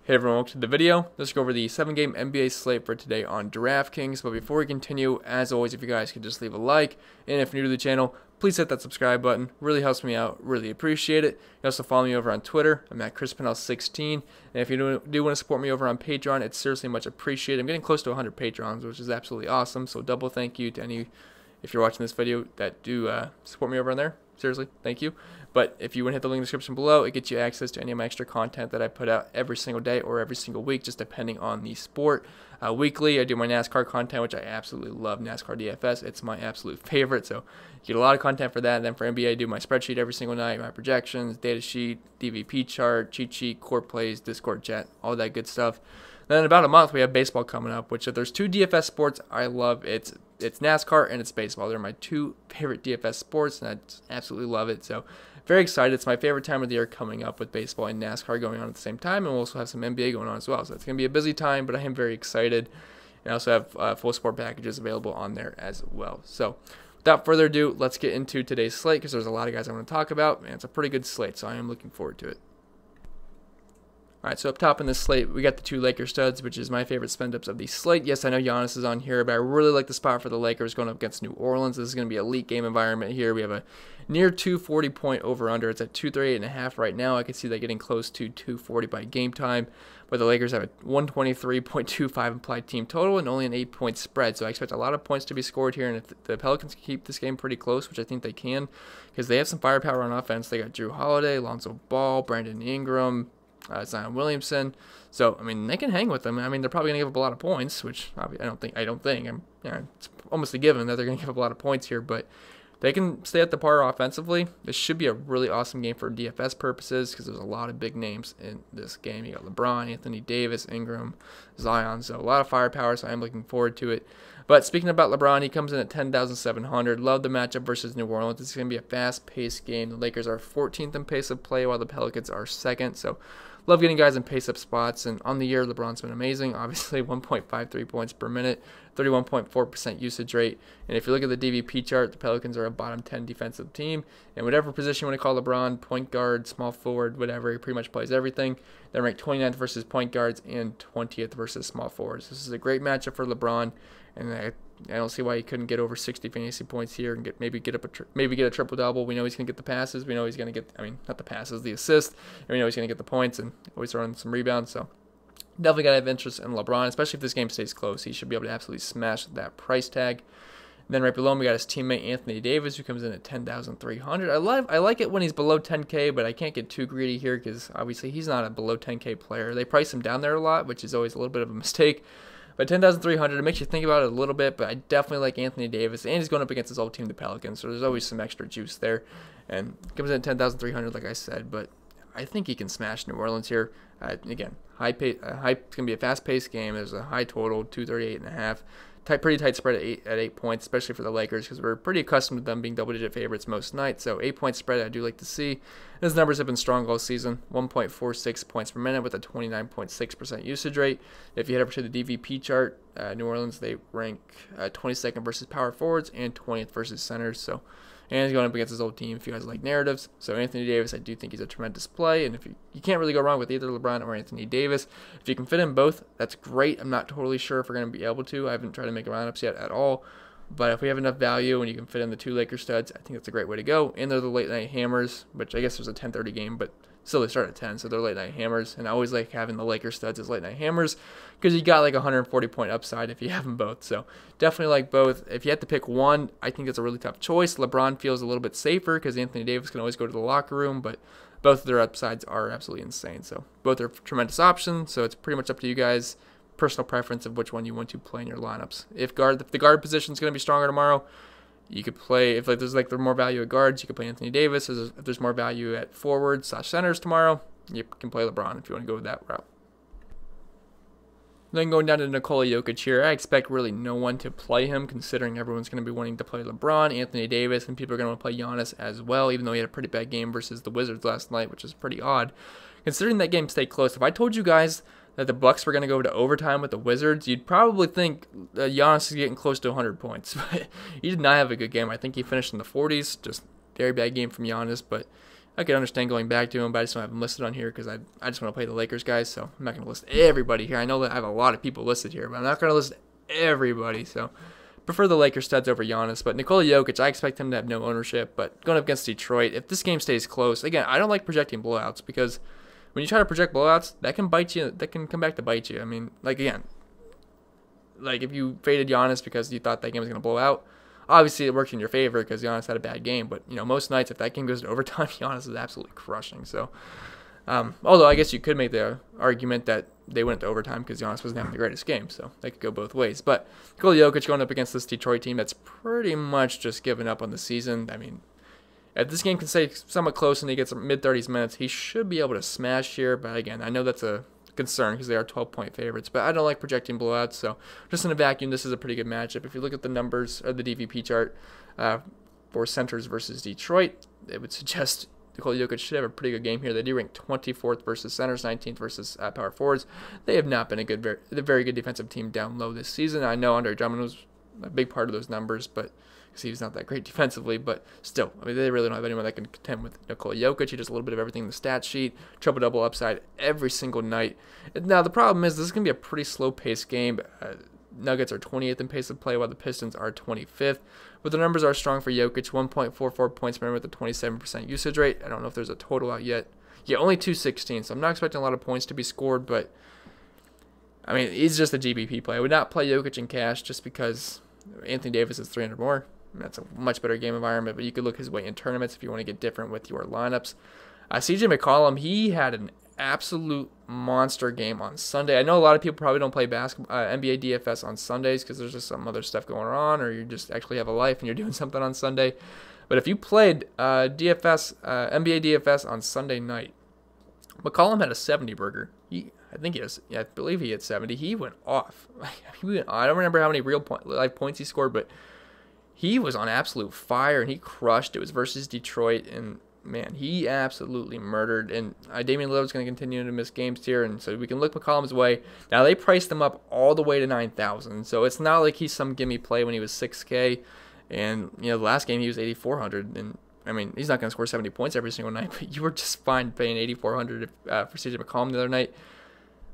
Hey everyone, welcome to the video. Let's go over the 7-game NBA slate for today on Draftkings. But before we continue, as always, if you guys could just leave a like, and if you're new to the channel, please hit that subscribe button. Really helps me out. Really appreciate it. You also follow me over on Twitter. I'm at ChrisPennell16. And if you do want to support me over on Patreon, it's seriously much appreciated. I'm getting close to 100 Patrons, which is absolutely awesome. So double thank you to any, if you're watching this video, that do support me over on there. Seriously, thank you. But if you want to hit the link in the description below, it gets you access to any of my extra content that I put out every single day or every single week, just depending on the sport. Weekly, I do my NASCAR content, which I absolutely love. NASCAR DFS, it's my absolute favorite. So you get a lot of content for that. And then for NBA, I do my spreadsheet every single night, my projections, data sheet, DVP chart, cheat sheet, core plays, Discord chat, all that good stuff. Then in about a month, we have baseball coming up, which if there's two DFS sports I love, it's NASCAR and it's baseball. They're my two favorite DFS sports, and I absolutely love it. So very excited. It's my favorite time of the year coming up with baseball and NASCAR going on at the same time, and we'll also have some NBA going on as well. So it's going to be a busy time, but I am very excited. And I also have full sport packages available on there as well. So without further ado, let's get into today's slate because there's a lot of guys I want to talk about, and it's a pretty good slate, so I am looking forward to it. All right, so up top in this slate, we got the two Lakers studs, which is my favorite spend-ups of the slate. Yes, I know Giannis is on here, but I really like the spot for the Lakers going up against New Orleans. This is going to be a elite game environment here. We have a near 240-point over-under. It's at 238.5 right now. I could see that getting close to 240 by game time, but the Lakers have a 123.25 implied team total and only an 8-point spread, so I expect a lot of points to be scored here, and if the Pelicans keep this game pretty close, which I think they can, because they have some firepower on offense. They got Drew Holiday, Lonzo Ball, Brandon Ingram, Zion Williamson, so I mean they can hang with them. I mean they're probably going to give up a lot of points, which I don't think. It's almost a given that they're going to give up a lot of points here, but they can stay at the par offensively. This should be a really awesome game for DFS purposes because there's a lot of big names in this game. You got LeBron, Anthony Davis, Ingram, Zion, so a lot of firepower. So I'm looking forward to it. But speaking about LeBron, he comes in at 10,700. Love the matchup versus New Orleans. It's going to be a fast-paced game. The Lakers are 14th in pace of play, while the Pelicans are second. So love getting guys in pace-up spots. And on the year, LeBron's been amazing. Obviously, 1.53 points per minute, 31.4% usage rate. And if you look at the DVP chart, the Pelicans are a bottom 10 defensive team. And whatever position you want to call LeBron, point guard, small forward, whatever, he pretty much plays everything. They're ranked 29th versus point guards and 20th versus small forwards. This is a great matchup for LeBron. And I don't see why he couldn't get over 60 fantasy points here and maybe get a triple double. We know he's gonna get the passes. We know he's gonna get, not the passes, the assists. And we know he's gonna get the points and always throwing some rebounds. So definitely gotta have interest in LeBron, especially if this game stays close. He should be able to absolutely smash that price tag. And then right below him, we got his teammate Anthony Davis, who comes in at 10,300. I like it when he's below 10K, but I can't get too greedy here because obviously he's not a below 10K player. They price him down there a lot, which is always a little bit of a mistake. But 10,300, it makes you think about it a little bit, but I definitely like Anthony Davis, and he's going up against his old team, the Pelicans, so there's always some extra juice there. And comes in at 10,300, like I said, but I think he can smash New Orleans here. Again, it's going to be a fast-paced game. There's a high total, 238.5. Pretty tight spread at 8 points, especially for the Lakers, because we're pretty accustomed to them being double-digit favorites most nights. So 8-point spread I do like to see. His numbers have been strong all season, 1.46 points per minute with a 29.6% usage rate. If you head over to the DVP chart, New Orleans, they rank 22nd versus power forwards and 20th versus centers. So, and he's going up against his old team if you guys like narratives. So Anthony Davis, I do think he's a tremendous play, and if you can't really go wrong with either LeBron or Anthony Davis. If you can fit in both, that's great. I'm not totally sure if we're going to be able to. I haven't tried to make lineups yet at all, but if we have enough value and you can fit in the two Lakers studs, I think that's a great way to go. And they're the late night hammers, which I guess there's a 10:30 game, but still they start at 10, so they're late night hammers. And I always like having the Lakers studs as late night hammers because you got like 140-point upside if you have them both. So definitely like both. If you had to pick one, I think it's a really tough choice. LeBron feels a little bit safer because Anthony Davis can always go to the locker room, but both of their upsides are absolutely insane. So both are tremendous options. So it's pretty much up to you guys. Personal preference of which one you want to play in your lineups. If the guard position is going to be stronger tomorrow, you could play, if there's more value at guards, you could play Anthony Davis. If there's more value at forwards/centers tomorrow, you can play LeBron if you want to go that route. Then going down to Nikola Jokic here, I expect really no one to play him, considering everyone's going to be wanting to play LeBron, Anthony Davis, and people are going to want to play Giannis as well, even though he had a pretty bad game versus the Wizards last night, which is pretty odd. Considering that game stayed close, if I told you guys that the Bucks were going to go to overtime with the Wizards, you'd probably think that Giannis is getting close to 100 points. But he did not have a good game. I think he finished in the 40s. Just very bad game from Giannis. But I could understand going back to him, but I just don't have him listed on here because I just want to play the Lakers guys, so I'm not going to list everybody here. I know that I have a lot of people listed here, but I'm not going to list everybody, so prefer the Lakers studs over Giannis. But Nikola Jokic, I expect him to have no ownership, but going up against Detroit, if this game stays close, again, I don't like projecting blowouts because when you try to project blowouts, that can bite you, that can come back to bite you. I mean, like, again, like if you faded Giannis because you thought that game was going to blow out, obviously it worked in your favor because Giannis had a bad game. But, you know, most nights if that game goes to overtime, Giannis is absolutely crushing. So, although I guess you could make the argument that they went to overtime because Giannis wasn't having the greatest game. So they could go both ways. But Nikola Jokic going up against this Detroit team that's pretty much just given up on the season. I mean, if this game can stay somewhat close and he gets mid-30s minutes, he should be able to smash here. But again, I know that's a concern because they are 12-point favorites, but I don't like projecting blowouts, so just in a vacuum, this is a pretty good matchup. If you look at the numbers or the DVP chart for centers versus Detroit, it would suggest Nikola Jokic should have a pretty good game here. They do rank 24th versus centers, 19th versus power forwards. They have not been a very good defensive team down low this season. I know Andre Drummond was a big part of those numbers, but because he was not that great defensively, but still, I mean, they really don't have anyone that can contend with Nikola Jokic. He does a little bit of everything in the stat sheet, triple-double upside every single night. Now, the problem is this is going to be a pretty slow-paced game. Nuggets are 28th in pace of play, while the Pistons are 25th. But the numbers are strong for Jokic, 1.44 points per minute with a 27% usage rate. I don't know if there's a total out yet. Yeah, only 216, so I'm not expecting a lot of points to be scored, but I mean, he's just a GBP play. I would not play Jokic in cash just because Anthony Davis is 300 more. That's a much better game environment, but you could look his way in tournaments if you want to get different with your lineups. CJ McCollum, he had an absolute monster game on Sunday. I know a lot of people probably don't play basketball, NBA DFS on Sundays because there's just some other stuff going on, or you just actually have a life and you're doing something on Sunday. But if you played NBA DFS on Sunday night, McCollum had a 70 burger. I believe he hit 70. He went off. I don't remember how many live points he scored, but he was on absolute fire, and he crushed. It was versus Detroit, and, man, he absolutely murdered. And Damian Lillard's going to continue to miss games here, and so we can look McCollum's way. Now, they priced him up all the way to 9,000, so it's not like he's some gimme play when he was 6K. And, you know, the last game he was 8,400, and, I mean, he's not going to score 70 points every single night, but you were just fine paying 8,400 for CJ McCollum the other night.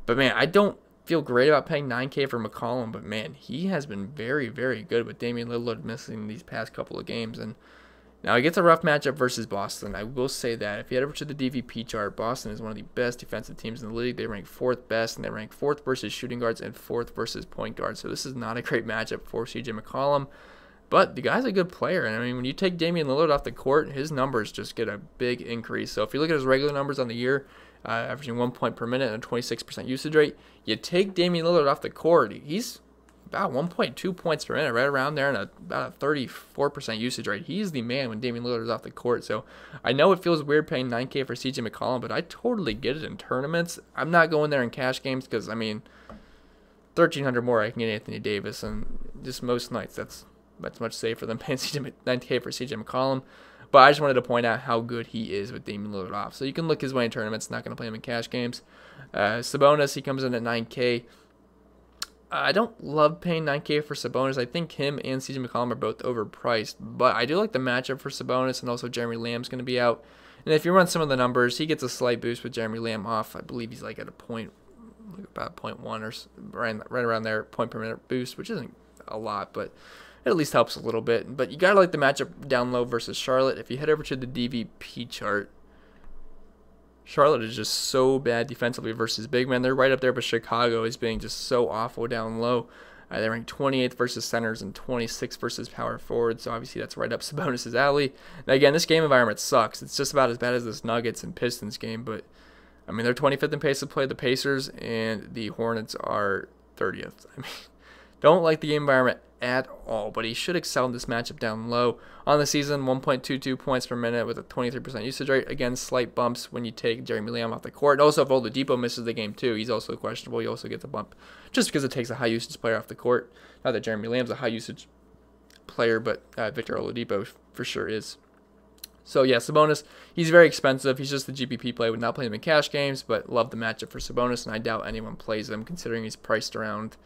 But, man, I don't feel great about paying 9K for McCollum, but man, he has been very, very good with Damian Lillard missing these past couple of games. And now he gets a rough matchup versus Boston. I will say that if you head over to the DVP chart, Boston is one of the best defensive teams in the league. They rank 4th best, and they rank 4th versus shooting guards and 4th versus point guards. So this is not a great matchup for CJ McCollum. But the guy's a good player, and I mean, when you take Damian Lillard off the court, his numbers just get a big increase. So if you look at his regular numbers on the year, averaging 1 point per minute and a 26% usage rate, you take Damian Lillard off the court, he's about 1.2 points per minute, right around there, and about a 34% usage rate. He's the man when Damian Lillard is off the court. So I know it feels weird paying 9K for CJ McCollum, but I totally get it in tournaments. I'm not going there in cash games because, I mean, 1,300 more I can get Anthony Davis, and just most nights that's much safer than paying 9K for CJ McCollum. But I just wanted to point out how good he is with Damian Lillard off. So you can look his way in tournaments. Not going to play him in cash games. Sabonis, he comes in at 9K. I don't love paying 9K for Sabonis. I think him and CJ McCollum are both overpriced. But I do like the matchup for Sabonis, and also Jeremy Lamb's going to be out. And if you run some of the numbers, he gets a slight boost with Jeremy Lamb off. I believe he's like at a point, like about 0.1 or right around there, point per minute boost, which isn't a lot, but it at least helps a little bit. But you got to like the matchup down low versus Charlotte. If you head over to the DVP chart, Charlotte is just so bad defensively versus big men. They're right up there, but Chicago is being just so awful down low. They rank 28th versus centers and 26th versus power forwards. So obviously that's right up Sabonis' alley. Now again, this game environment sucks. It's just about as bad as this Nuggets and Pistons game. But I mean, they're 25th in pace of play. The Pacers and the Hornets are 30th. I mean, don't like the game environment at all, but he should excel in this matchup down low. On the season, 1.22 points per minute with a 23% usage rate. Again, slight bumps when you take Jeremy Lamb off the court. And also, if Oladipo misses the game too, he's also questionable. He also gets a bump just because it takes a high usage player off the court. Not that Jeremy Lamb's a high usage player, but Victor Oladipo for sure is. So yeah, Sabonis, he's very expensive. He's just the GPP play. Would not play him in cash games, but love the matchup for Sabonis, and I doubt anyone plays him considering he's priced around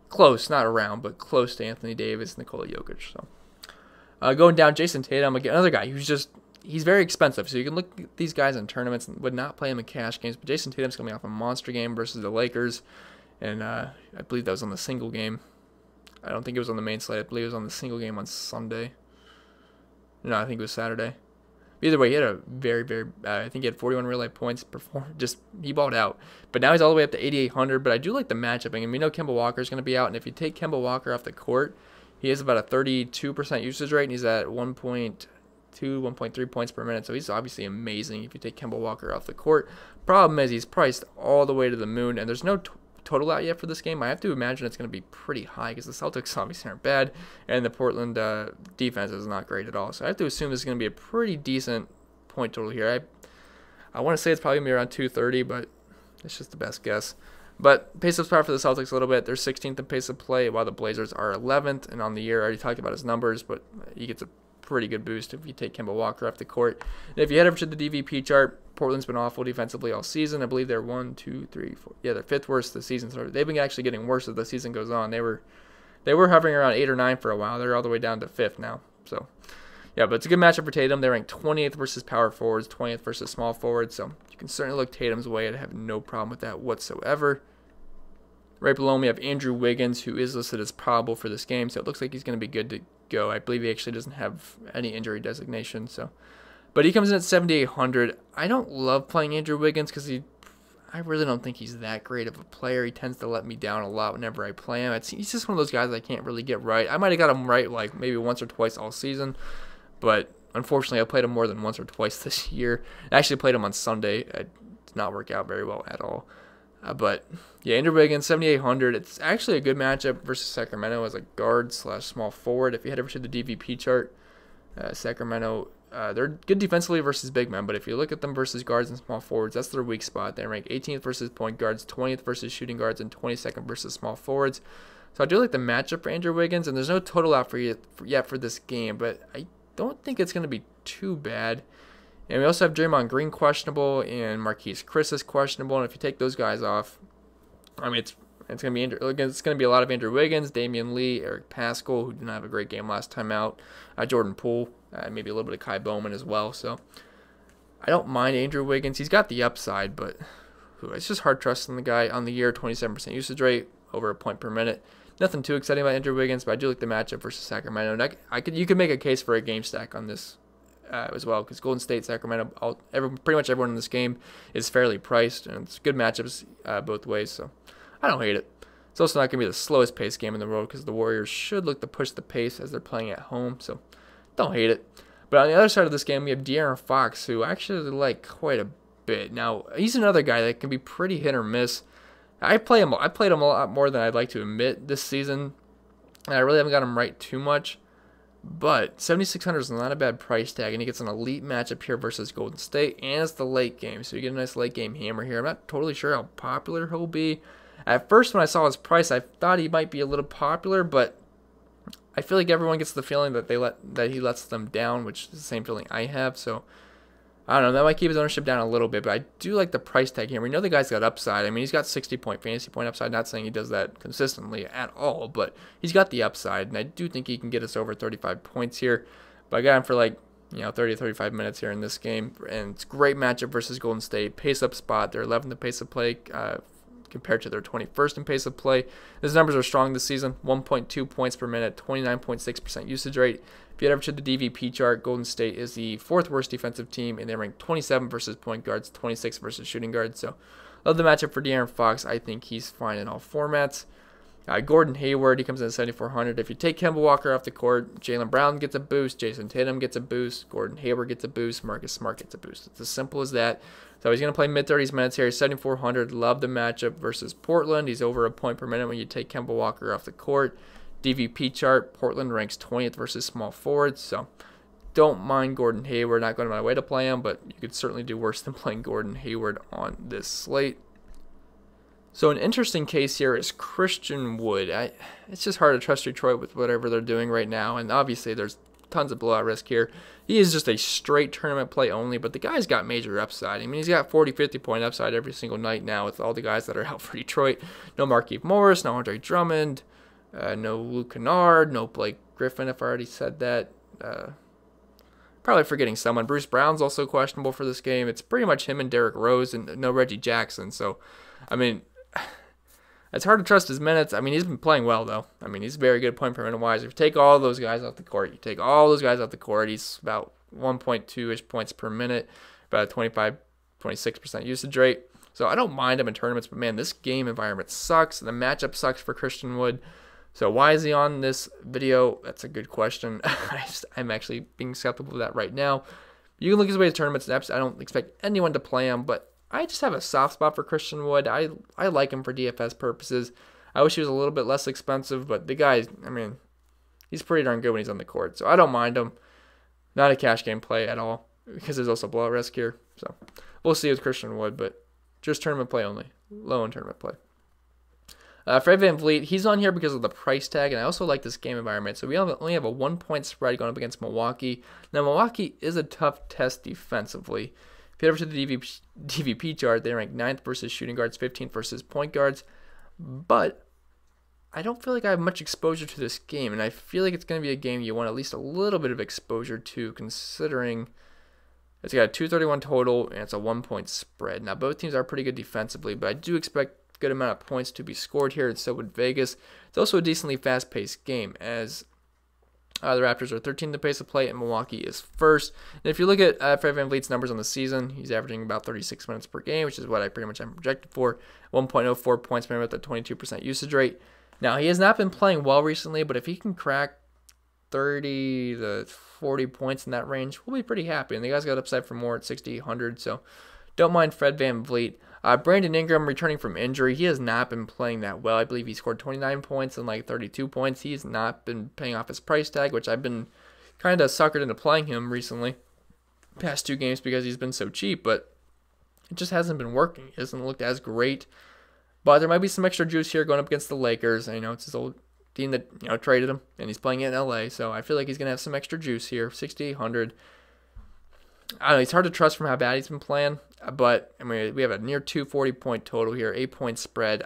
close, not around, but close to Anthony Davis, Nikola Jokic. So going down, Jason Tatum, again, another guy who's just he's very expensive. So you can look at these guys in tournaments and would not play him in cash games. But Jason Tatum's coming off a monster game versus the Lakers. And I believe that was on the single game. I don't think it was on the main slate. I believe it was on the single game on Sunday. No, I think it was Saturday. Either way, he had a very, very, I think he had 41 real life points. He balled out. But now he's all the way up to 8,800. But I do like the matchup. And we know Kemba Walker is going to be out. And if you take Kemba Walker off the court, he has about a 32% usage rate. And he's at 1.2, 1.3 points per minute. So he's obviously amazing if you take Kemba Walker off the court. Problem is he's priced all the way to the moon. And there's no total out yet for this game. I have to imagine it's going to be pretty high because the Celtics obviously aren't bad, and the Portland defense is not great at all. So I have to assume this is going to be a pretty decent point total here. I want to say it's probably going to be around 230, but it's just the best guess. But pace of play for the Celtics a little bit. They're 16th in pace of play, while the Blazers are 11th. And on the year, I already talked about his numbers, but he gets a pretty good boost if you take Kemba Walker off the court. And if you head over to the DVP chart, Portland's been awful defensively all season. I believe they're 1, 2, 3, 4. Yeah, they're 5th worst this season. So they've been actually getting worse as the season goes on. They were hovering around 8 or 9 for a while. They're all the way down to 5th now. So yeah, but it's a good matchup for Tatum. They're ranked 28th versus power forwards, 20th versus small forwards. So you can certainly look Tatum's way. I have no problem with that whatsoever. Right below me, we have Andrew Wiggins, who is listed as probable for this game. So it looks like he's going to be good to go. I believe he actually doesn't have any injury designation. But he comes in at 7,800. I don't love playing Andrew Wiggins because I really don't think he's that great of a player. He tends to let me down a lot whenever I play him. He's just one of those guys I can't really get right. I might have got him right like maybe once or twice all season, but unfortunately I played him more than once or twice this year. I actually played him on Sunday. It did not work out very well at all. But yeah, Andrew Wiggins, 7,800. It's actually a good matchup versus Sacramento as a guard / small forward. If you head over to the DVP chart, Sacramento, they're good defensively versus big men, but if you look at them versus guards and small forwards, that's their weak spot. They rank 18th versus point guards, 20th versus shooting guards, and 22nd versus small forwards. So I do like the matchup for Andrew Wiggins, and there's no total out yet for this game, but I don't think it's going to be too bad. And we also have Draymond Green questionable and Marquise Chris is questionable. And if you take those guys off, I mean, it's going to be a lot of Andrew Wiggins, Damian Lee, Eric Paschall, who did not have a great game last time out, Jordan Poole, maybe a little bit of Kai Bowman as well. So I don't mind Andrew Wiggins. He's got the upside, but it's just hard trusting the guy on the year. 27% usage rate, over a point per minute. Nothing too exciting about Andrew Wiggins, but I do like the matchup versus Sacramento. And you could make a case for a game stack on this as well, because Golden State, Sacramento, pretty much everyone in this game is fairly priced, and it's good matchups both ways, so I don't hate it. It's also not going to be the slowest pace game in the world because the Warriors should look to push the pace as they're playing at home, so don't hate it. But on the other side of this game, we have De'Aaron Fox, who I actually like quite a bit. Now, he's another guy that can be pretty hit or miss. I played him a lot more than I'd like to admit this season, and I really haven't got him right too much. But 7,600 is not a bad price tag, and he gets an elite matchup here versus Golden State, and it's the late game, so you get a nice late game hammer here. I'm not totally sure how popular he'll be. At first, when I saw his price, I thought he might be a little popular, but I feel like everyone gets the feeling that he lets them down, which is the same feeling I have. So I don't know. That might keep his ownership down a little bit, but I do like the price tag here. We know the guy's got upside. I mean, he's got 60-point fantasy point upside. Not saying he does that consistently at all, but he's got the upside, and I do think he can get us over 35 points here. But I got him for 30 to 35 minutes here in this game, and it's a great matchup versus Golden State. Pace up spot. They're 11th in pace of play compared to their 21st in pace of play. His numbers are strong this season. 1.2 points per minute, 29.6% usage rate. If you head over to the DVP chart, Golden State is the 4th worst defensive team, and they rank 27 versus point guards, 26 versus shooting guards. So, love the matchup for De'Aaron Fox. I think he's fine in all formats. Gordon Hayward, he comes in at 7,400. If you take Kemba Walker off the court, Jaylen Brown gets a boost, Jason Tatum gets a boost, Gordon Hayward gets a boost, Marcus Smart gets a boost. It's as simple as that. So he's going to play mid-30s minutes here. 7,400. Love the matchup versus Portland. He's over a point per minute when you take Kemba Walker off the court. DVP chart, Portland ranks 20th versus small forwards. So don't mind Gordon Hayward. Not going to my way to play him, but you could certainly do worse than playing Gordon Hayward on this slate. So an interesting case here is Christian Wood. It's just hard to trust Detroit with whatever they're doing right now, and obviously there's tons of blowout risk here. He is just a straight tournament play only, but the guy's got major upside. I mean, he's got 40, 50-point upside every single night now with all the guys that are out for Detroit. No Markieff Morris, no Andre Drummond, no Luke Kennard, no Blake Griffin, if I already said that. probably forgetting someone. Bruce Brown's also questionable for this game. It's pretty much him and Derrick Rose and no Reggie Jackson. So, I mean, it's hard to trust his minutes. I mean, he's been playing well, though. I mean, he's very good point per minute wise. If you take all those guys off the court, he's about 1.2-ish points per minute, about a 26% usage rate. So I don't mind him in tournaments, but man, this game environment sucks. The matchup sucks for Christian Wood. So why is he on this video? That's a good question. I'm actually being skeptical of that right now. You can look his way to tournament snaps. I don't expect anyone to play him, but I just have a soft spot for Christian Wood. I like him for DFS purposes. I wish he was a little bit less expensive, but the guy, I mean, he's pretty darn good when he's on the court. So I don't mind him. Not a cash game play at all because there's also blowout risk here. So we'll see with Christian Wood, but just tournament play only. Low in tournament play. Fred VanVleet, he's on here because of the price tag, and I also like this game environment. So we only have a 1-point spread going up against Milwaukee. Now, Milwaukee is a tough test defensively. If you head over to the DVP chart, they rank 9th versus shooting guards, 15th versus point guards. But I don't feel like I have much exposure to this game, and I feel like it's going to be a game you want at least a little bit of exposure to, considering it's got a 231 total, and it's a 1-point spread. Now, both teams are pretty good defensively, but I do expect good amount of points to be scored here, and so would Vegas. It's also a decently fast-paced game, as the Raptors are 13th in the pace of play, and Milwaukee is first. And if you look at Fred VanVleet's numbers on the season, he's averaging about 36 minutes per game, which is what I pretty much am projected for. 1.04 points per minute with a 22% usage rate. Now, he has not been playing well recently, but if he can crack 30 to 40 points in that range, we'll be pretty happy. And the guy's got upside for more at 6,800, so don't mind Fred VanVleet. Brandon Ingram returning from injury. He has not been playing that well. I believe he scored 29 points and like 32 points. He's not been paying off his price tag, which I've been kind of suckered into playing him recently. Past 2 games because he's been so cheap, but it just hasn't been working. He hasn't looked as great. But there might be some extra juice here going up against the Lakers. I know it's his old team that traded him, and he's playing in LA, so I feel like he's going to have some extra juice here. 6,800. I don't know, it's hard to trust from how bad he's been playing, but I mean, we have a near 240-point total here, 8-point spread.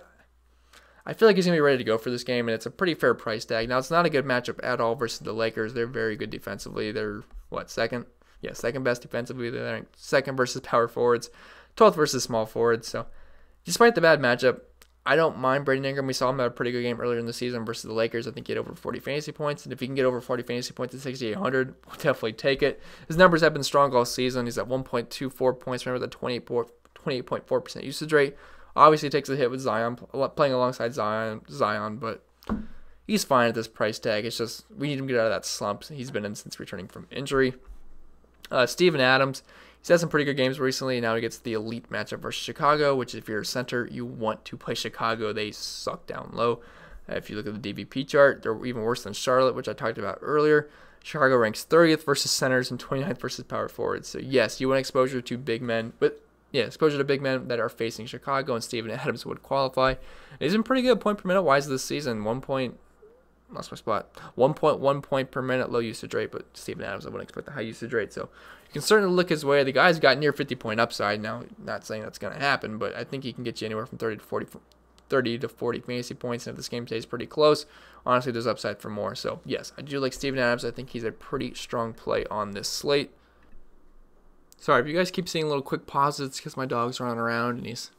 I feel like he's going to be ready to go for this game, and it's a pretty fair price tag. Now, it's not a good matchup at all versus the Lakers. They're very good defensively. They're, second? Yeah, second best defensively. They're second versus power forwards, 12th versus small forwards. So, despite the bad matchup, I don't mind Brandon Ingram. We saw him have a pretty good game earlier in the season versus the Lakers. I think he had over 40 fantasy points. And if he can get over 40 fantasy points at 6,800, we'll definitely take it. His numbers have been strong all season. He's at 1.24 points, remember, the 28.4% usage rate. Obviously, takes a hit with Zion, playing alongside Zion, but he's fine at this price tag. It's just we need him to get out of that slump he's been in since returning from injury. Steven Adams. He's had some pretty good games recently, and now he gets the elite matchup versus Chicago, which if you're a center, you want to play Chicago. They suck down low. If you look at the DVP chart, they're even worse than Charlotte, which I talked about earlier. Chicago ranks 30th versus centers and 29th versus power forwards. So, yes, you want exposure to big men, but exposure to big men that are facing Chicago, and Steven Adams would qualify. And he's been pretty good point per minute wise this season. 1.1 point per minute, low usage rate, but Steven Adams, I wouldn't expect the high usage rate. So you can certainly look his way. The guy's got near 50-point upside. Now, not saying that's going to happen, but I think he can get you anywhere from 30 to 40 fantasy points. And if this game stays pretty close, honestly, there's upside for more. So, yes, I do like Steven Adams. I think he's a pretty strong play on this slate. Sorry, if you guys keep seeing little quick pauses, it's because my dog's running around and he's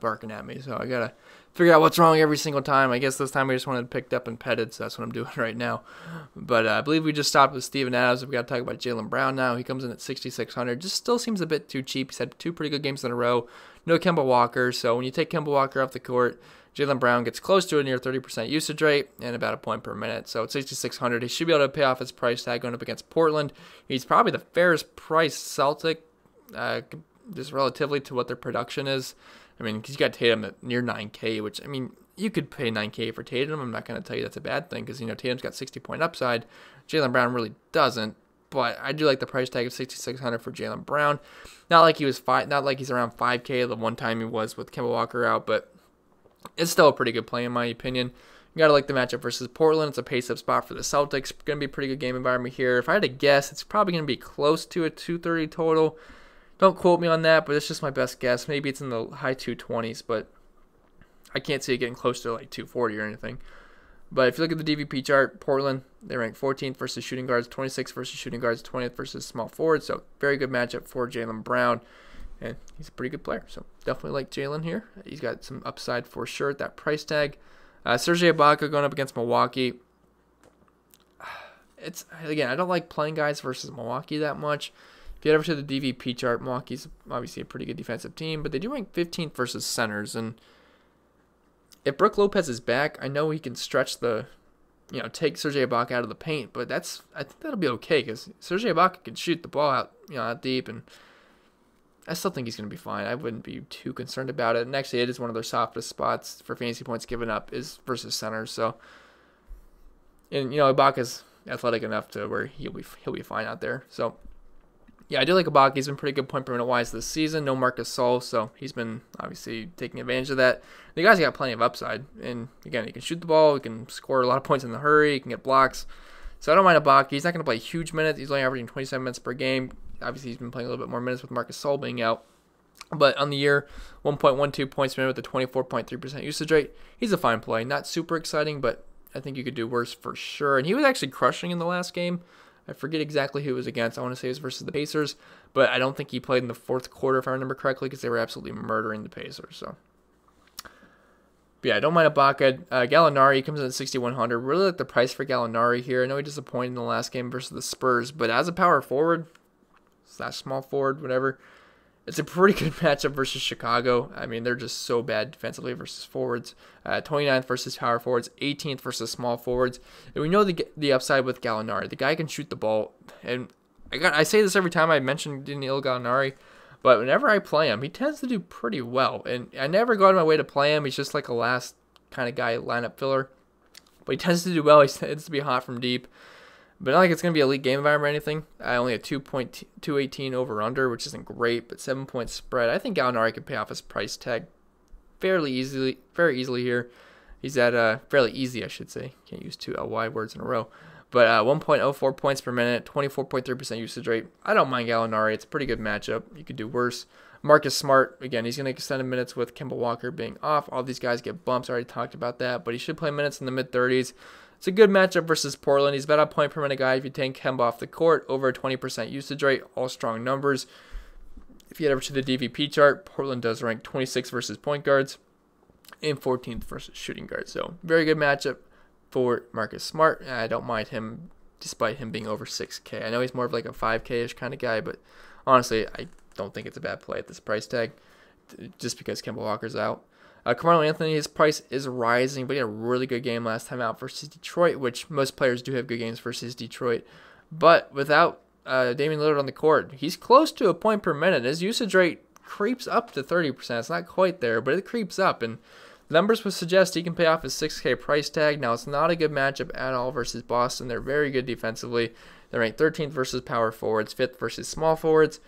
barking at me. So I got to figure out what's wrong every single time. I guess this time we just wanted picked up and petted, so that's what I'm doing right now. But I believe we just stopped with Steven Adams. We got to talk about Jaylen Brown now. He comes in at 6,600. Just still seems a bit too cheap. He's had 2 pretty good games in a row. No Kemba Walker, so when you take Kemba Walker off the court, Jaylen Brown gets close to a near 30% usage rate and about a point per minute. So at 6,600, he should be able to pay off his price tag going up against Portland. He's probably the fairest price Celtic, just relatively to what their production is. I mean, because you got Tatum at near 9K, which, I mean, you could pay 9K for Tatum. I'm not going to tell you that's a bad thing because, Tatum's got 60-point upside. Jaylen Brown really doesn't. But I do like the price tag of 6,600 for Jaylen Brown. Not like he's around 5K the one time he was with Kemba Walker out, but it's still a pretty good play in my opinion. You got to like the matchup versus Portland. It's a pace-up spot for the Celtics. Going to be a pretty good game environment here. If I had to guess, it's probably going to be close to a 230 total. Don't quote me on that, but it's just my best guess. Maybe it's in the high 220s, but I can't see it getting close to like 240 or anything. But if you look at the DVP chart, Portland, they rank 14th versus shooting guards, 26th versus shooting guards, 20th versus small forwards. So very good matchup for Jaylen Brown. And he's a pretty good player. So definitely like Jaylen here. He's got some upside for sure at that price tag. Serge Ibaka going up against Milwaukee. Again, I don't like playing guys versus Milwaukee that much. If you head over to the DVP chart, Milwaukee's obviously a pretty good defensive team, but they do rank 15th versus centers. And if Brook Lopez is back, I know he can stretch take Serge Ibaka out of the paint, but I think that'll be okay because Serge Ibaka can shoot the ball out deep, and I still think he's going to be fine. I wouldn't be too concerned about it. And actually, it is one of their softest spots for fantasy points given up is versus centers. So, and Ibaka's athletic enough to where he'll be fine out there. So, yeah, I do like Ibaka. He's been pretty good point per minute wise this season. No Marc Gasol, so he's been obviously taking advantage of that. The guy's got plenty of upside, and again, he can shoot the ball. He can score a lot of points in the hurry. He can get blocks. So I don't mind Ibaka. He's not going to play huge minutes. He's only averaging 27 minutes per game. Obviously, he's been playing a little bit more minutes with Marc Gasol being out. But on the year, 1.12 points per minute with a 24.3% usage rate. He's a fine play. Not super exciting, but I think you could do worse for sure. And he was actually crushing in the last game. I forget exactly who it was against. I want to say it was versus the Pacers, but I don't think he played in the fourth quarter, if I remember correctly, because they were absolutely murdering the Pacers. So, but yeah, I don't mind Ibaka. Gallinari comes in at 6,100. Really like the price for Gallinari here. I know he disappointed in the last game versus the Spurs, but as a power forward / small forward, whatever, it's a pretty good matchup versus Chicago. I mean, they're just so bad defensively versus forwards. 29th versus power forwards, 18th versus small forwards. And we know the upside with Gallinari. The guy can shoot the ball. And I say this every time I mention Danilo Gallinari, but whenever I play him, he tends to do pretty well. And I never go out of my way to play him. He's just like a last kind of guy, lineup filler. But he tends to do well. He tends to be hot from deep. But not like it's going to be a elite game environment or anything. I only had 2.218 over-under, which isn't great, but 7-point spread. I think Gallinari can pay off his price tag very easily here. He's at fairly easy, I should say. Can't use two LY words in a row. But 1.04 points per minute, 24.3% usage rate. I don't mind Gallinari. It's a pretty good matchup. You could do worse. Marcus Smart, again, he's going to extend minutes with Kemba Walker being off. All these guys get bumps. I already talked about that. But he should play minutes in the mid-30s. It's a good matchup versus Portland. He's about a point per minute guy if you take Kemba off the court, over a 20% usage rate, all strong numbers. If you head over to the DVP chart, Portland does rank 26th versus point guards and 14th versus shooting guards. So very good matchup for Marcus Smart. I don't mind him despite him being over 6K. I know he's more of like a 5K-ish kind of guy, but honestly, I don't think it's a bad play at this price tag just because Kemba Walker's out. Carmelo Anthony, his price is rising, but he had a really good game last time out versus Detroit, which most players do have good games versus Detroit. But without Damian Lillard on the court, he's close to a point per minute. His usage rate creeps up to 30%. It's not quite there, but it creeps up. And the numbers would suggest he can pay off his 6K price tag. Now, it's not a good matchup at all versus Boston. They're very good defensively. They're ranked 13th versus power forwards, 5th versus small forwards.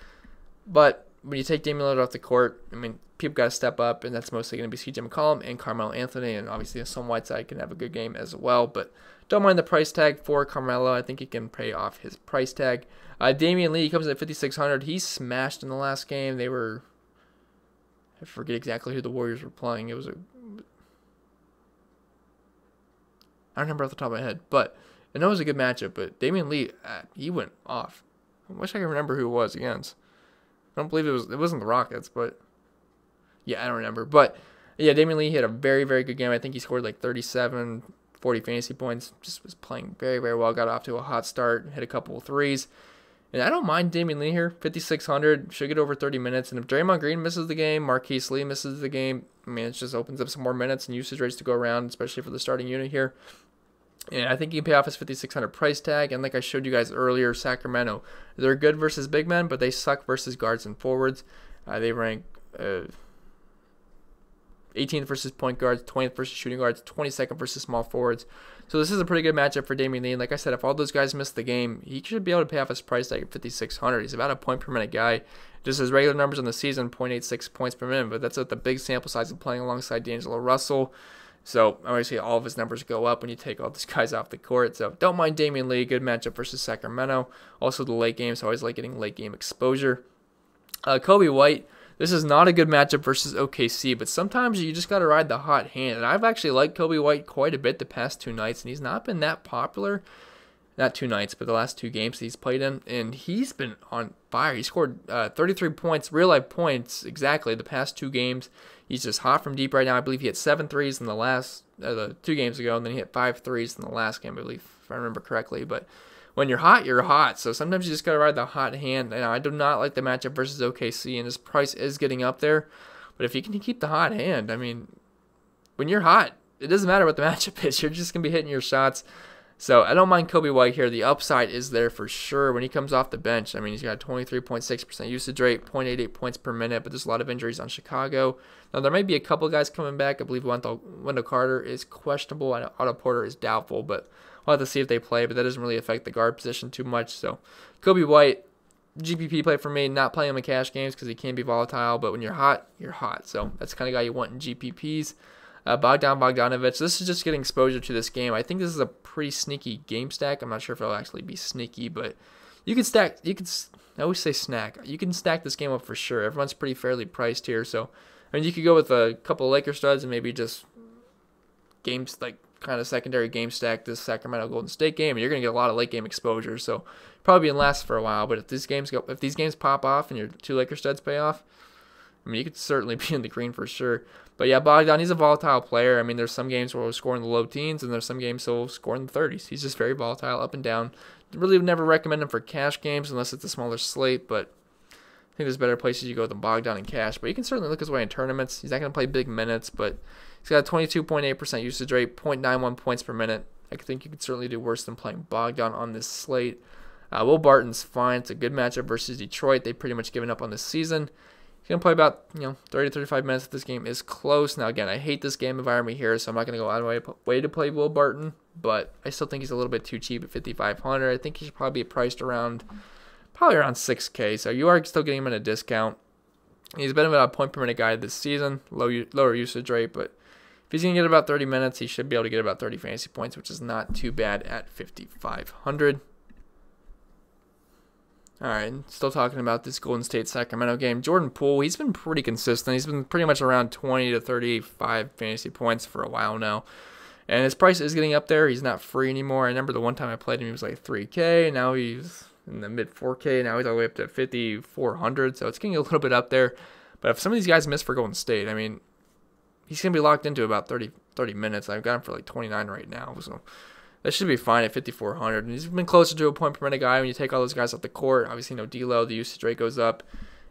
But when you take Damian Lillard off the court, I mean, people got to step up, and that's mostly going to be CJ McCollum and Carmelo Anthony, and obviously Hassan Whiteside can have a good game as well. But don't mind the price tag for Carmelo. I think he can pay off his price tag. Damian Lee comes in at 5,600. He smashed in the last game. They were, I forget exactly who the Warriors were playing. It was I don't remember off the top of my head, but I know it was a good matchup. But Damian Lee, he went off. I wish I could remember who it was against. I don't believe it wasn't the Rockets, but yeah, I don't remember. But yeah, Damian Lee had a very, very good game. I think he scored like 37, 40 fantasy points. Just was playing very, very well. Got off to a hot start, hit a couple of threes. And I don't mind Damian Lee here. 5,600, should get over 30 minutes. And if Draymond Green misses the game, Marquise Lee misses the game, I mean, it just opens up some more minutes and usage rates to go around, especially for the starting unit here. And I think he can pay off his 5,600 price tag. And like I showed you guys earlier, Sacramento, they're good versus big men, but they suck versus guards and forwards. They rank 18th versus point guards, 20th versus shooting guards, 22nd versus small forwards. So this is a pretty good matchup for Damian Lee. And like I said, if all those guys miss the game, he should be able to pay off his price tag at 5,600. He's about a point per minute guy. Just his regular numbers in the season, 0.86 points per minute. But that's with the big sample size of playing alongside D'Angelo Russell. So obviously all of his numbers go up when you take all these guys off the court. So don't mind Damian Lee. Good matchup versus Sacramento. Also the late game, so I always like getting late game exposure. Kobe White, This is not a good matchup versus OKC, but sometimes you just got to ride the hot hand. And I've actually liked Kobe White quite a bit the past 2 nights, and he's not been that popular. Not 2 nights, but the last 2 games he's played in, and he's been on fire. He scored 33 points, real-life points, exactly, the past 2 games. He's just hot from deep right now. I believe he hit 7 threes in the last the 2 games ago, and then he hit 5 threes in the last game, I believe, if I remember correctly. But when you're hot, you're hot. So sometimes you just got to ride the hot hand. And I do not like the matchup versus OKC, and his price is getting up there. But if you can keep the hot hand, I mean, when you're hot, it doesn't matter what the matchup is. You're just going to be hitting your shots. So I don't mind Kobe White here. The upside is there for sure when he comes off the bench. I mean, he's got 23.6% usage rate, 0.88 points per minute, but there's a lot of injuries on Chicago. Now, there may be a couple guys coming back. I believe Wendell Carter is questionable. Otto Porter is doubtful, but we'll have to see if they play, but that doesn't really affect the guard position too much. So Kobe White, GPP play for me, not playing him in cash games because he can be volatile, but when you're hot, you're hot. So that's the kind of guy you want in GPPs. Bogdanovich, this is just getting exposure to this game. I think this is a pretty sneaky game stack. I'm not sure if it'll actually be sneaky, but you can stack. I always say snack. You can stack this game up for sure. Everyone's pretty fairly priced here, so I mean you could go with a couple of Laker studs and maybe just games like kind of secondary game stack this Sacramento Golden State game, and you're gonna get a lot of late game exposure. So probably be last for a while. But if these games pop off and your 2 Laker studs pay off, I mean, you could certainly be in the green for sure. But yeah, Bogdan, he's a volatile player. I mean, there's some games where he'll score in the low teens, and there's some games he'll score in the 30s. He's just very volatile, up and down. Really would never recommend him for cash games unless it's a smaller slate, but I think there's better places you go than Bogdan in cash. But you can certainly look his way in tournaments. He's not going to play big minutes, but he's got a 22.8% usage rate, 0.91 points per minute. I think you could certainly do worse than playing Bogdan on this slate. Will Barton's fine. It's a good matchup versus Detroit. They've pretty much given up on this season. He's going to play about 30 to 35 minutes if this game is close. Now, again, I hate this game environment here, so I'm not going to go out of my way to play Will Barton, but I still think he's a little bit too cheap at $5,500. I think he should probably be priced around $6K, so you are still getting him at a discount. He's been about a point per minute guy this season, lower usage rate, but if he's going to get about 30 minutes, he should be able to get about 30 fantasy points, which is not too bad at $5,500. All right, still talking about this Golden State-Sacramento game. Jordan Poole, he's been pretty consistent. He's been pretty much around 20 to 35 fantasy points for a while now. And his price is getting up there. He's not free anymore. I remember the one time I played him, he was like $3K. Now he's in the mid $4K. Now he's all the way up to $5,400. So it's getting a little bit up there. But if some of these guys miss for Golden State, I mean, he's going to be locked into about 30 minutes. I've got him for like 29 right now. So that should be fine at $5,400. And he's been closer to a point per minute guy when you take all those guys off the court. Obviously, no D'Lo, the usage rate goes up.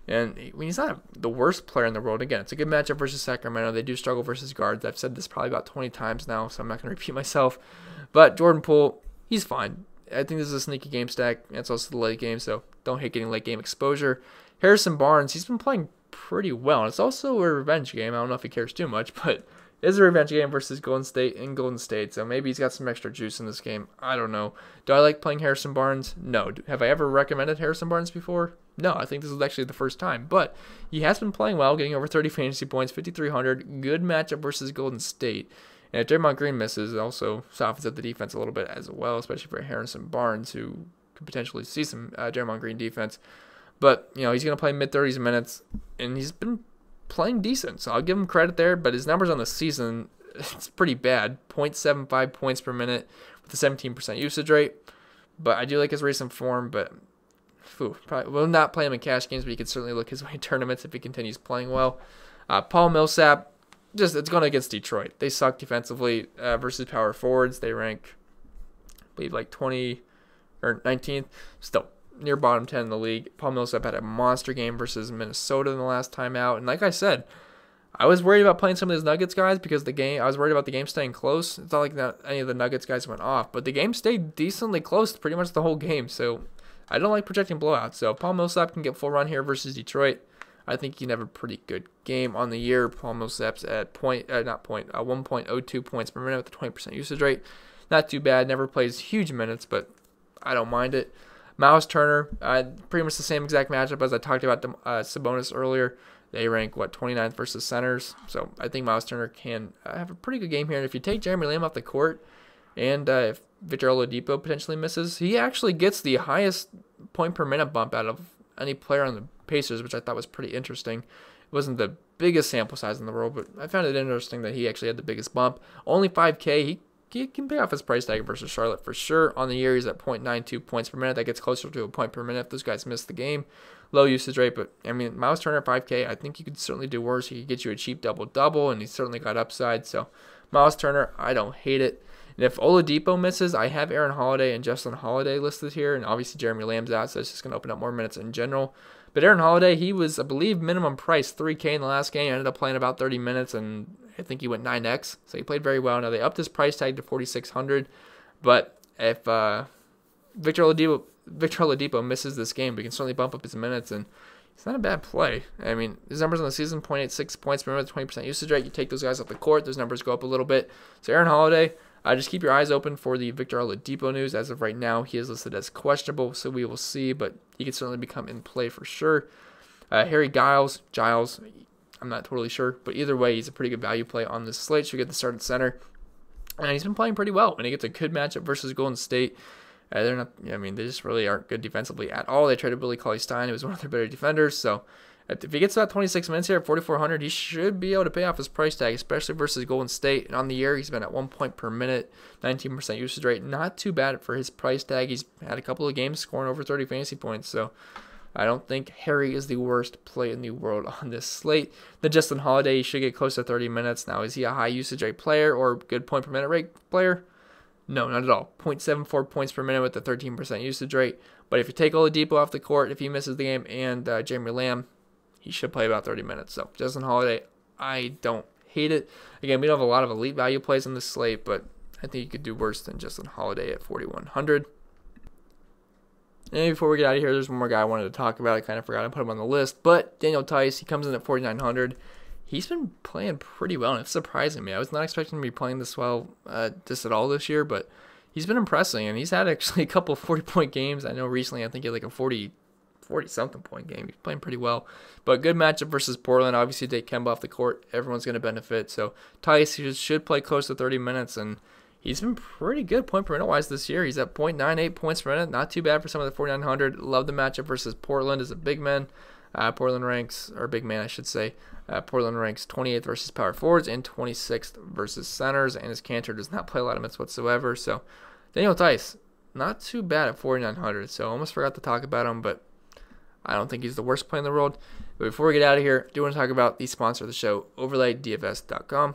And he's not the worst player in the world. Again, it's a good matchup versus Sacramento. They do struggle versus guards. I've said this probably about 20 times now, so I'm not going to repeat myself. But Jordan Poole, he's fine. I think this is a sneaky game stack. It's also the late game, so don't hate getting late game exposure. Harrison Barnes, he's been playing pretty well. And it's also a revenge game. I don't know if he cares too much, but it is a revenge game versus Golden State in Golden State. So maybe he's got some extra juice in this game. I don't know. Do I like playing Harrison Barnes? No. Have I ever recommended Harrison Barnes before? No, I think this is actually the first time. But he has been playing well, getting over 30 fantasy points, 5,300. Good matchup versus Golden State. And if Draymond Green misses, it also softens up the defense a little bit as well, especially for Harrison Barnes, who could potentially see some Draymond Green defense. But, he's going to play mid-30s minutes, and he's been playing decent. So I'll give him credit there, but his numbers on the season, it's pretty bad. 0.75 points per minute with a 17% usage rate. But I do like his recent form, but probably will not play him in cash games, but he could certainly look his way in tournaments if he continues playing well. Paul Millsap, it's going against Detroit. They suck defensively versus power forwards. They rank, I believe, like 20 or 19th. Still near bottom 10 in the league. Paul Millsap had a monster game versus Minnesota in the last time out. And like I said, I was worried about playing some of those Nuggets guys because I was worried about the game staying close. It's not like any of the Nuggets guys went off, but the game stayed decently close pretty much the whole game. So I don't like projecting blowouts. So Paul Millsap can get full run here versus Detroit. I think he can have a pretty good game on the year. Paul Millsap's at 1.02 points per minute with a 20% usage rate. Not too bad. Never plays huge minutes, but I don't mind it. Miles Turner, pretty much the same exact matchup as I talked about Sabonis earlier. They rank, 29th versus centers. So I think Miles Turner can have a pretty good game here. And if you take Jeremy Lamb off the court and if Victor Oladipo potentially misses, he actually gets the highest point per minute bump out of any player on the Pacers, which I thought was pretty interesting. wasn't the biggest sample size in the world, but I found it interesting that he actually had the biggest bump. Only 5K. He can pay off his price tag versus Charlotte for sure. On the year, he's at 0.92 points per minute. That gets closer to a point per minute if those guys miss the game. Low usage rate, but I mean, Miles Turner at 5K, I think you could certainly do worse. He could get you a cheap double-double, and he's certainly got upside. So Miles Turner, I don't hate it. And if Oladipo misses, I have Aaron Holiday and Justin Holiday listed here, and obviously Jeremy Lamb's out, so it's just going to open up more minutes in general. But Aaron Holiday, he was, I believe, minimum price 3K in the last game. Ended up playing about 30 minutes, and I think he went 9X, so he played very well. Now they upped his price tag to $4,600, but if Victor Oladipo misses this game, we can certainly bump up his minutes, and it's not a bad play. I mean, his numbers on the season, 0.86 points per minute, 20% usage rate. You take those guys off the court, those numbers go up a little bit. So Aaron Holiday, just keep your eyes open for the Victor Oladipo news. As of right now, he is listed as questionable, so we will see, but he could certainly become in play for sure. Harry Giles, I'm not totally sure, but either way, he's a pretty good value play on this slate. Should get the start at center, and he's been playing pretty well. And he gets a good matchup versus Golden State. They're not. I mean, they just really aren't good defensively at all. They traded Billy Cauley-Stein, who was one of their better defenders. So if he gets about 26 minutes here at 4,400, he should be able to pay off his price tag, especially versus Golden State. And on the year, he's been at 1 point per minute, 19% usage rate. Not too bad for his price tag. He's had a couple of games scoring over 30 fantasy points. So I don't think Harry is the worst play in the world on this slate. Then Justin Holiday, he should get close to 30 minutes. Now, is he a high usage rate player or good point per minute rate player? No, not at all. 0.74 points per minute with a 13% usage rate. But if you take Oladipo off the court, if he misses the game, and Jeremy Lamb, he should play about 30 minutes. So Justin Holiday, I don't hate it. Again, we don't have a lot of elite value plays on this slate, but I think you could do worse than Justin Holiday at 4,100. And before we get out of here, there's one more guy I wanted to talk about. I kind of forgot I put him on the list. But Daniel Tice, he comes in at 4,900. He's been playing pretty well, and it's surprising me. I was not expecting him to be playing this well just at all this year, but he's been impressing, and he's had actually a couple 40-point games. I know recently I think he had like a 40-something point game. He's playing pretty well. But good matchup versus Portland. Obviously, take Kemba off the court. Everyone's going to benefit. So Tice should play close to 30 minutes, and he's been pretty good point per minute-wise this year. He's at 0.98 points per minute. Not too bad for some of the 4,900. Love the matchup versus Portland as a big man. Portland ranks 28th versus power forwards and 26th versus centers, and his Cantor does not play a lot of minutes whatsoever. So Daniel Tice, not too bad at 4,900. So almost forgot to talk about him, but I don't think he's the worst play in the world. But before we get out of here, I do want to talk about the sponsor of the show, OverlayDFS.com.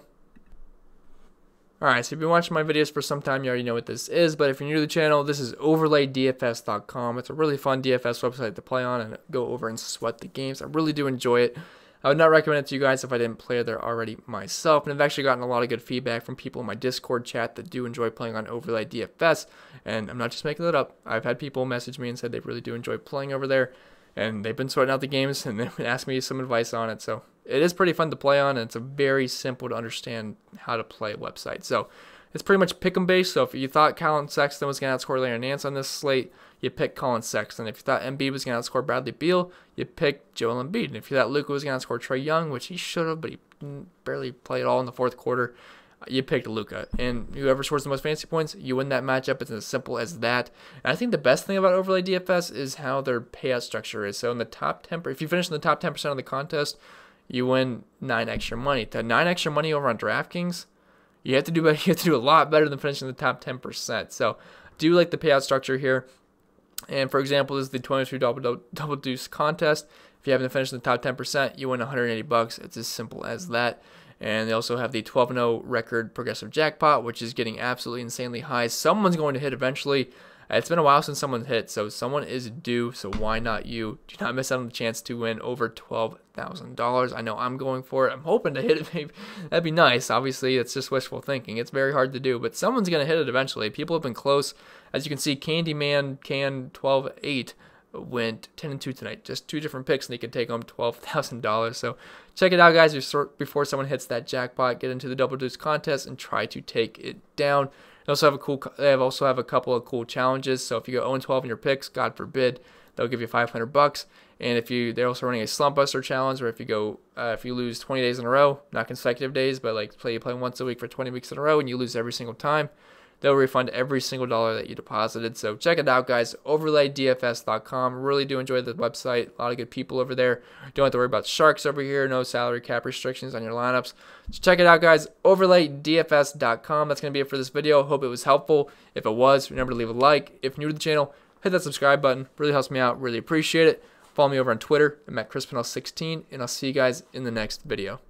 Alright, so if you've been watching my videos for some time, you already know what this is, but if you're new to the channel, this is OverlayDFS.com. It's a really fun DFS website to play on and go over and sweat the games. I really do enjoy it. I would not recommend it to you guys if I didn't play there already myself, and I've actually gotten a lot of good feedback from people in my Discord chat that do enjoy playing on Overlay DFS, and I'm not just making that up. I've had people message me and said they really do enjoy playing over there, and they've been sweating out the games, and they've asked me some advice on it, so it is pretty fun to play on, and it's a very simple to understand how to play website. So it's pretty much pick 'em based. So if you thought Colin Sexton was going to outscore Larry Nance on this slate, you pick Colin Sexton. If you thought Embiid was going to outscore Bradley Beal, you pick Joel Embiid. And if you thought Luka was going to outscore Trae Young, which he should have, but he barely played at all in the fourth quarter, you picked Luka. And whoever scores the most fantasy points, you win that matchup. It's as simple as that. And I think the best thing about Overlay DFS is how their payout structure is. So in the top 10, if you finish in the top 10% of the contest, you win 9 extra money. To 9 extra money over on DraftKings, you have to do better. You have to do a lot better than finishing in the top 10%. So, do like the payout structure here. And for example, this is the 22 double deuce contest. If you happen to finish in the top 10%, you win $180. It's as simple as that. And they also have the 12-0 record progressive jackpot, which is getting absolutely insanely high. Someone's going to hit eventually. It's been a while since someone hit, so someone is due, so why not you? Do not miss out on the chance to win over $12,000. I know I'm going for it. I'm hoping to hit it. Maybe. That'd be nice. Obviously, it's just wishful thinking. It's very hard to do, but someone's going to hit it eventually. People have been close. As you can see, Candyman Can 12-8 went 10-2 tonight. Just 2 different picks, and they can take home $12,000. So check it out, guys, before someone hits that jackpot. Get into the Double Deuce contest and try to take it down. They also have a couple of cool challenges. So if you go 0-12 in your picks, God forbid, they'll give you $500. And they're also running a slump buster challenge, where if you lose 20 days in a row, not consecutive days, but like you play once a week for 20 weeks in a row, and you lose every single time, they'll refund every single dollar that you deposited. So check it out, guys. OverlayDFS.com. Really do enjoy the website. A lot of good people over there. Don't have to worry about sharks over here. No salary cap restrictions on your lineups. So check it out, guys. OverlayDFS.com. That's going to be it for this video. Hope it was helpful. If it was, remember to leave a like. If new to the channel, hit that subscribe button. Really helps me out. Really appreciate it. Follow me over on Twitter. I'm at ChrisPennell16, and I'll see you guys in the next video.